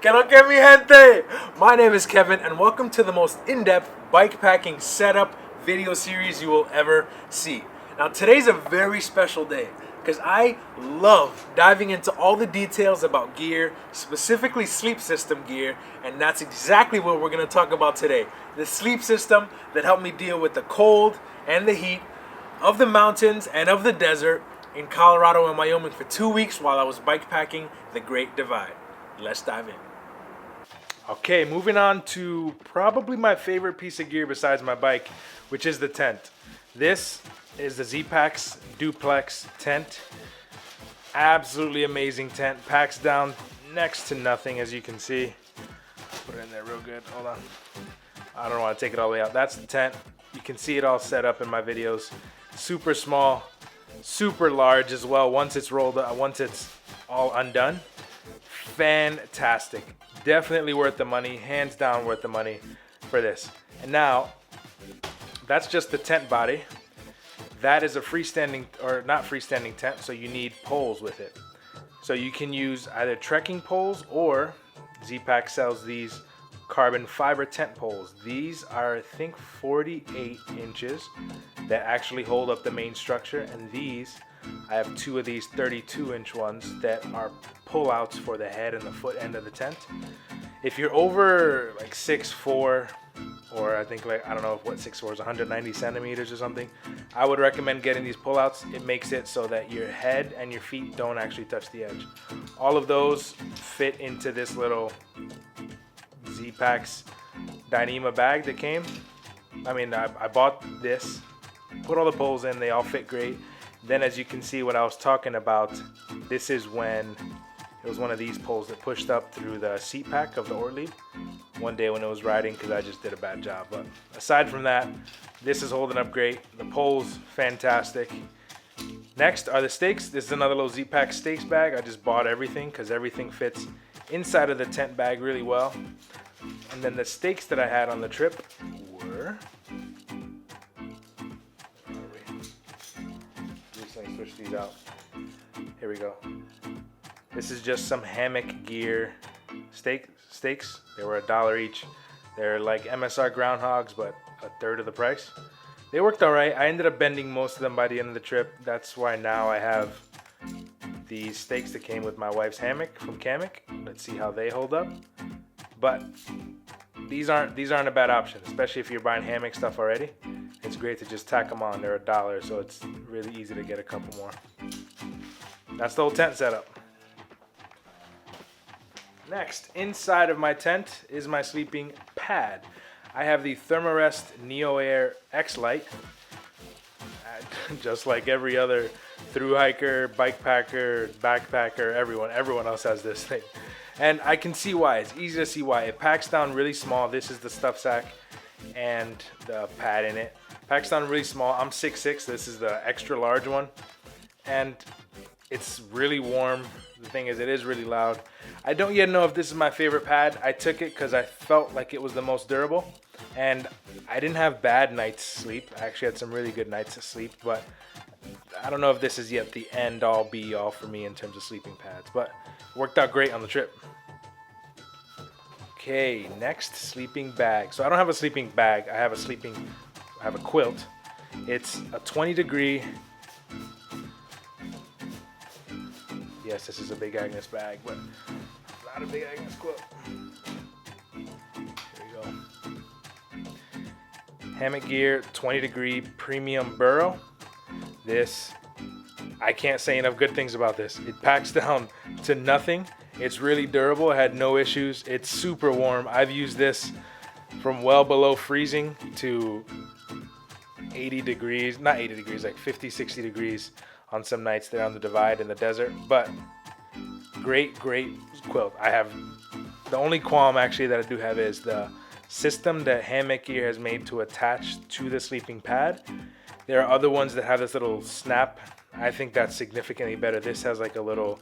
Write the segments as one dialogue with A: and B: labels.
A: Que lo que mi gente! My name is Kevin and welcome to the most in-depth bike packing setup video series you will ever see. Now today's a very special day because I love diving into all the details about gear, specifically sleep system gear, and that's exactly what we're going to talk about today. The sleep system that helped me deal with the cold and the heat of the mountains and of the desert in Colorado and Wyoming for 2 weeks while I was bike packing the Great Divide. Let's dive in. Okay, moving on to probably my favorite piece of gear besides my bike, which is the tent. This is the Zpacks Duplex tent. Absolutely amazing tent. Packs down next to nothing, as you can see. Put it in there real good. Hold on. I don't want to take it all the way out. That's the tent. You can see it all set up in my videos. Super small, super large as well. Once it's rolled up, once it's all undone. Fantastic. Definitely worth the money. Hands down worth the money for this. And now, that's just the tent body. That is a freestanding, or not freestanding tent, so you need poles with it. So you can use either trekking poles or Zpacks sells these carbon fiber tent poles. These are, I think, 48 inches that actually hold up the main structure. And these, I have two of these 32-inch ones that are pull-outs for the head and the foot end of the tent. If you're over like 6'4", or I think like, I don't know what 6'4" is, 190 centimeters or something, I would recommend getting these pull-outs. It makes it so that your head and your feet don't actually touch the edge. All of those fit into this little Zpacks Dyneema bag that came. I mean, I bought this, put all the poles in, they all fit great. Then as you can see what I was talking about, this is when it was one of these poles that pushed up through the seat pack of the Ortlieb one day when it was riding because I just did a bad job. But aside from that, this is holding up great. The poles, fantastic. Next are the stakes. This is another little Zpacks stakes bag. I just bought everything because everything fits inside of the tent bag really well. And then the stakes that I had on the trip were... Switch these out. Here we go. This is just some Hammock Gear stakes. They were $1 each. They're like MSR groundhogs, but a third of the price. They worked all right. I ended up bending most of them by the end of the trip. That's why now I have these stakes that came with my wife's hammock from Hammock. Let's see how they hold up. But these aren't a bad option, especially if you're buying hammock stuff already. It's great to just tack them on. They're $1, so it's really easy to get a couple more. That's the whole tent setup. Next, inside of my tent is my sleeping pad. I have the Thermarest NeoAir XLite. Just like every other thru hiker, bike packer, backpacker, everyone else has this thing. And I can see why. It's easy to see why. It packs down really small. This is the stuff sack and the pad in it. Packs down really small. I'm 6'6". This is the extra large one. And it's really warm. The thing is, it is really loud. I don't yet know if this is my favorite pad. I took it because I felt like it was the most durable. And I didn't have bad nights sleep. I actually had some really good nights of sleep. But I don't know if this is yet the end-all, be-all for me in terms of sleeping pads. But it worked out great on the trip. Okay, next, sleeping bag. So I don't have a sleeping bag. I have a quilt. It's a 20-degree. Yes, this is a Big Agnes bag, but not a Big Agnes quilt. There you go. Hammock Gear, 20-degree Premium Burrow. This, I can't say enough good things about this. It packs down to nothing. It's really durable. It had no issues. It's super warm. I've used this from well below freezing to 80 degrees, not 80 degrees, like 50, 60 degrees on some nights there on the divide in the desert. But great quilt. I have, the only qualm actually that I do have is the system that Hammock Gear has made to attach to the sleeping pad. There are other ones that have this little snap. I think that's significantly better. This has like a little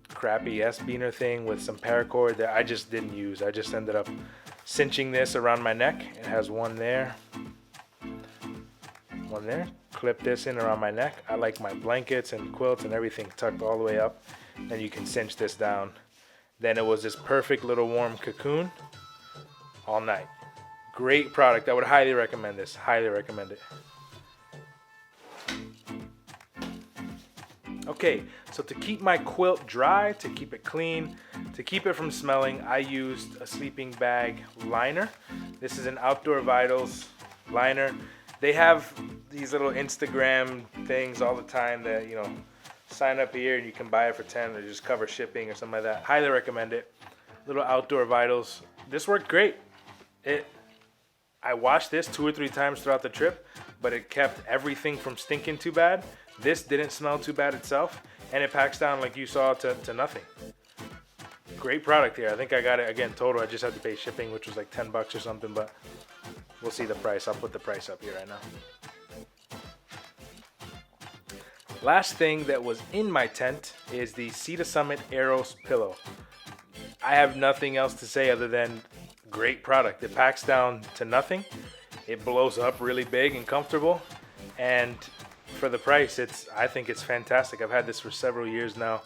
A: crappy S-beaner thing with some paracord that I just didn't use. I just ended up cinching this around my neck. It has one there, one there. Clip this in around my neck. I like my blankets and quilts and everything tucked all the way up. And you can cinch this down then it was this perfect little warm cocoon all night. Great product. I would highly recommend this. Highly recommend it. Okay, so to keep my quilt dry, to keep it clean, to keep it from smelling, I used a sleeping bag liner. This is an Outdoor Vitals liner. They have these little Instagram things all the time that, you know, sign up here and you can buy it for 10 or just cover shipping or something like that. Highly recommend it. Little Outdoor Vitals. This worked great. I washed this 2 or 3 times throughout the trip, but it kept everything from stinking too bad. This didn't smell too bad itself, and it packs down, like you saw, to nothing. Great product here. I think I got it, again, total. I just had to pay shipping, which was like 10 bucks or something, but we'll see the price. I'll put the price up here right now. Last thing that was in my tent is the Sea to Summit Aeros pillow. I have nothing else to say other than great product. It packs down to nothing. It blows up really big and comfortable, and for the price, I think it's fantastic. I've had this for several years now,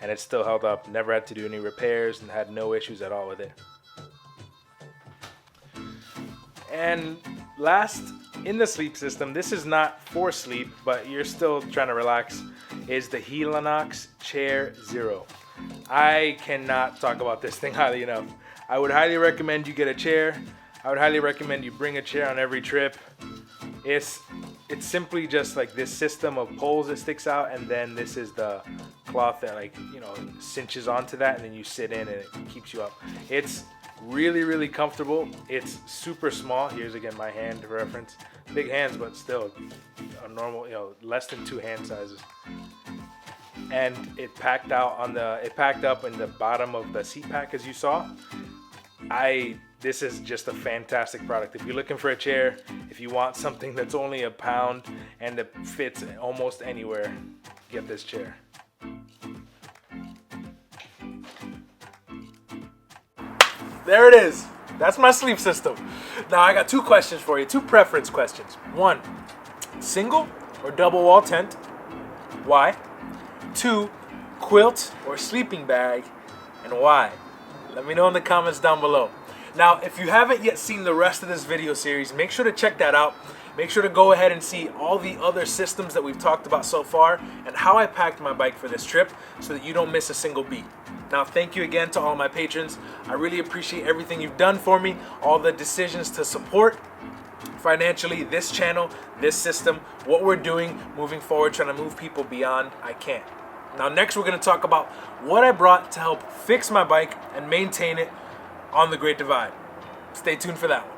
A: and it's still held up. Never had to do any repairs and had no issues at all with it. And last, in the sleep system, this is not for sleep, but you're still trying to relax, is the Helinox Chair Zero. I cannot talk about this thing highly enough. I would highly recommend you get a chair. I would highly recommend you bring a chair on every trip. It's simply just like this system of poles that sticks out, and then this is the cloth that, like, you know, cinches onto that, and then you sit in and it keeps you up. It's really, really comfortable. It's super small. Here's again my hand reference. Big hands, but still a normal, you know, less than 2 hand sizes. And it packed up in the bottom of the seat pack, as you saw. This is just a fantastic product. If you're looking for a chair, if you want something that's only a pound and it fits almost anywhere, get this chair. There it is. That's my sleep system. Now I got 2 questions for you, 2 preference questions. 1, single or double wall tent? Why? 2, quilt or sleeping bag, and why? Let me know in the comments down below. Now, if you haven't yet seen the rest of this video series, make sure to check that out. Make sure to go ahead and see all the other systems that we've talked about so far and how I packed my bike for this trip so that you don't miss a single beat. Now, thank you again to all my patrons. I really appreciate everything you've done for me, all the decisions to support financially this channel, this system, what we're doing moving forward, trying to move people beyond I can't. Now, next we're going to talk about what I brought to help fix my bike and maintain it on the Great Divide. Stay tuned for that one.